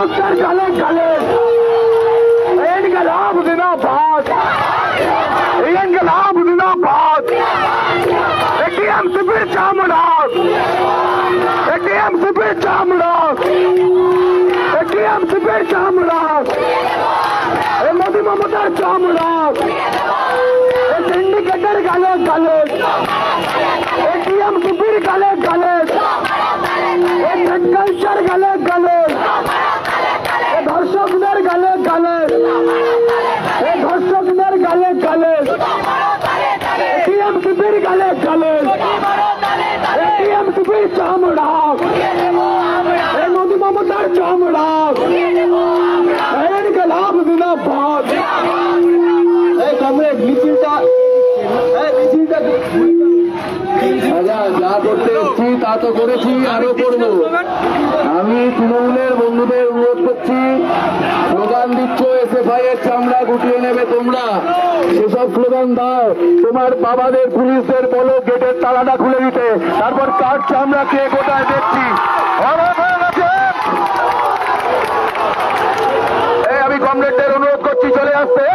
Doctor गले गले इनकलाब जिंदाबाद इनकलाब जिंदाबाद टीएमसी चामुंडास टीएमसी चामुंडास टीएमसी चामुंडास मोदी ममता चामुंडास सिंडिकेटर गले गले टीएमसी गले गले कल्चर गले गले धर्षकদের गले गले धर्षकদের गले गले टीएमसी गले गले टीएमसी चामुंडास मोदी ममता चामुंडास इनकलाब जिंदाबाद कमरेड मिছিলটা যা করতে এসছি তা তো করেছি, আরো করবো। আমি তৃণমূলের বন্ধুদের অনুরোধ করছি, স্লোগান দিচ্ছ এসএফআই এর চামড়া গুটিয়ে নেবে তোমরা, সেসব স্লোগান দাও। তোমার বাবাদের পুলিশদের বলো গেটের তালাটা খুলে দিতে, তারপর কার চামড়া কে কোথায় দেখছি। আমি কমরেডদের অনুরোধ করছি চলে আসতে।